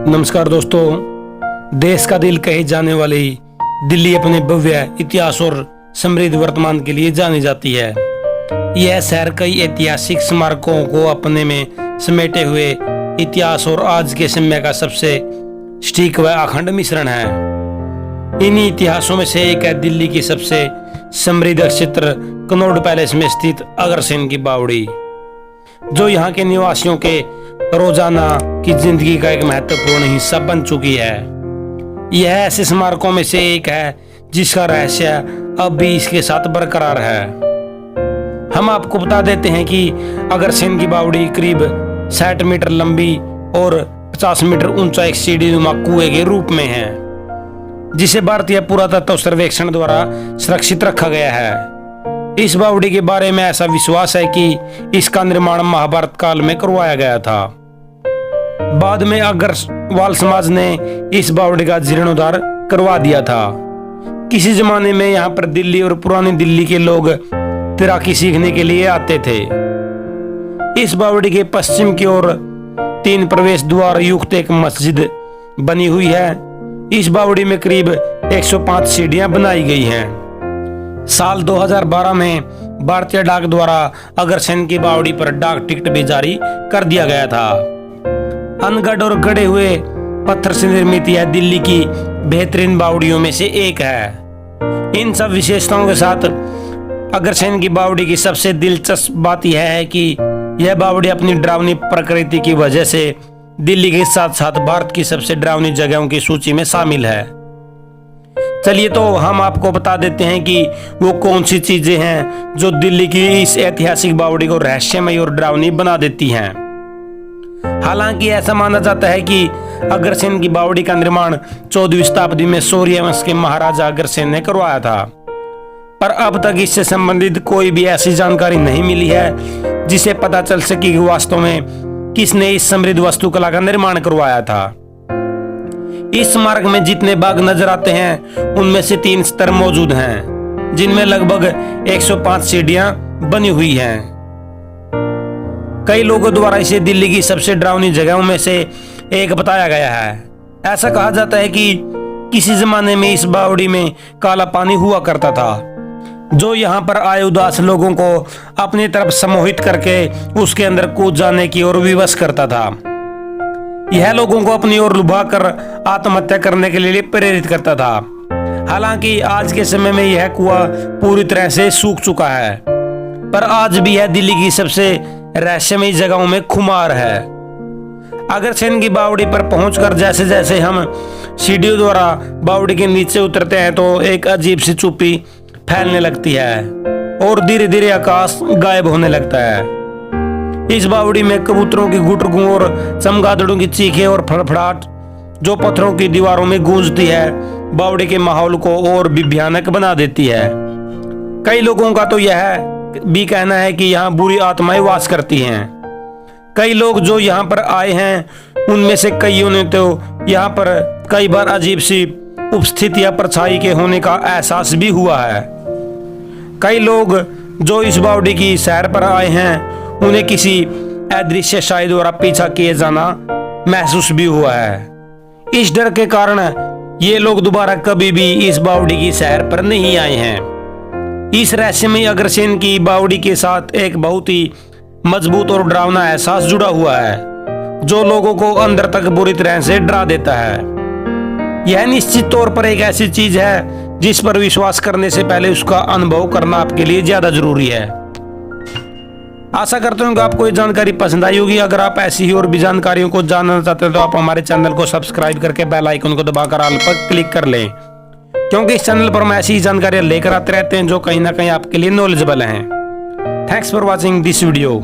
नमस्कार दोस्तों, देश का दिल कही जाने वाली दिल्ली अपने भव्य इतिहास और समृद्ध वर्तमान के लिए जानी जाती है। यह शहर कई ऐतिहासिक स्मारकों को अपने में समेटे हुए इतिहास और आज के समय का सबसे सटीक व अखंड मिश्रण है। इन्हीं इतिहासों में से एक है दिल्ली की सबसे समृद्ध क्षेत्र कनॉट पैलेस में स्थित अग्रसेन की बावड़ी, जो यहाँ के निवासियों के रोजाना की जिंदगी का एक महत्वपूर्ण हिस्सा बन चुकी है। यह ऐसे स्मारकों में से एक है जिसका रहस्य अब भी इसके साथ बरकरार है। हम आपको बता देते हैं कि अग्रसेन की बावड़ी करीब 60 मीटर लंबी और 50 मीटर ऊंचा एक सीढ़ीनुमा कुएं के रूप में है, जिसे भारतीय पुरातत्व सर्वेक्षण द्वारा सुरक्षित रखा गया है। इस बावड़ी के बारे में ऐसा विश्वास है कि इसका निर्माण महाभारत काल में करवाया गया था। बाद में अग्रवाल समाज ने इस बावड़ी का जीर्णोद्धार करवा दिया था। किसी जमाने में यहाँ पर दिल्ली और पुरानी दिल्ली के लोग तैराकी सीखने के लिए आते थे। इस बावड़ी के पश्चिम की ओर 3 प्रवेश द्वार युक्त एक मस्जिद बनी हुई है। इस बावड़ी में करीब 105 सीढ़ियां बनाई गई हैं। साल 2012 में भारतीय डाक द्वारा अग्रसेन की बावड़ी पर डाक टिकट भी जारी कर दिया गया था। अनगढ़ और गढ़े हुए पत्थर से निर्मित यह दिल्ली की बेहतरीन बावड़ियों में से एक है। इन सब विशेषताओं के साथ अग्रसेन की बावड़ी की सबसे दिलचस्प बात यह है कि यह बावड़ी अपनी डरावनी प्रकृति की वजह से दिल्ली के साथ साथ भारत की सबसे डरावनी जगहों की सूची में शामिल है। चलिए तो हम आपको बता देते हैं कि वो कौन सी चीजें हैं जो दिल्ली की इस ऐतिहासिक बावड़ी को रहस्यमय और डरावनी बना देती हैं। हालांकि ऐसा माना जाता है कि अग्रसेन की बावड़ी का निर्माण 14वीं शताब्दी में शौर्य वंश के महाराजा अग्रसेन ने करवाया था, पर अब तक इससे संबंधित कोई भी ऐसी जानकारी नहीं मिली है जिसे पता चल सके कि वास्तव में किसने इस समृद्ध वास्तुकला का निर्माण करवाया था। इस स्मारक में जितने भाग नजर आते हैं उनमें से 3 स्तर मौजूद हैं, जिनमें लगभग 105 सीढ़ियां बनी हुई हैं। कई लोगों द्वारा इसे दिल्ली की सबसे डरावनी जगहों में से एक बताया गया है। ऐसा कहा जाता है कि किसी जमाने में इस बावड़ी में काला पानी हुआ करता था, जो यहाँ पर आए उदास लोगों को अपनी तरफ सम्मोहित करके उसके अंदर कूद जाने की ओर विवश करता था। यह लोगों को अपनी ओर लुभाकर आत्महत्या करने के लिए प्रेरित करता था। हालांकि आज के समय में यह कुआं पूरी तरह से सूख चुका है, पर आज भी यह दिल्ली की सबसे रहस्यमय जगहों में खुमार है। अग्रसेन की बावड़ी पर पहुंचकर जैसे जैसे हम सीढ़ियों द्वारा बावड़ी के नीचे उतरते हैं तो एक अजीब सी चुप्पी फैलने लगती है और धीरे धीरे आकाश गायब होने लगता है। इस बावड़ी में कबूतरों की गुटरगू और चमगादड़ों की चीखें और फड़फड़ाहट जो पत्थरों की दीवारों में गूंजती है, बावड़ी के माहौल को और भी भयानक बना देती है। कई लोगों का तो यह भी कहना है कि यहाँ बुरी आत्माएं वास करती हैं। कई लोग जो यहाँ पर आए हैं उनमें से कईयों ने तो यहाँ पर कई बार अजीब सी उपस्थिति या परछाई के होने का एहसास भी हुआ है। कई लोग जो इस बावड़ी की सैर पर आए हैं उन्हें किसी अदृश्य शायद द्वारा पीछा किए जाना महसूस भी हुआ है। इस डर के कारण ये लोग दोबारा कभी भी इस बावड़ी की सैर पर नहीं आए हैं। इस रहस्यमय अग्रसेन की बावड़ी के साथ एक बहुत ही मजबूत और डरावना एहसास जुड़ा हुआ है, जो लोगों को अंदर तक बुरी तरह से डरा देता है। यह निश्चित तौर पर एक ऐसी चीज है जिस पर विश्वास करने से पहले उसका अनुभव करना आपके लिए ज्यादा जरूरी है। आशा करता हूँ कि आपको ये जानकारी पसंद आई होगी। अगर आप ऐसी ही और भी जानकारियों को जानना चाहते हैं तो आप हमारे चैनल को सब्सक्राइब करके बेल आइकन को दबाकर ऑल पर क्लिक कर लें, क्योंकि इस चैनल पर हम ऐसी ही जानकारियां लेकर आते रहते हैं जो कहीं ना कहीं आपके लिए नॉलेजेबल हैं। Thanks for watching this video.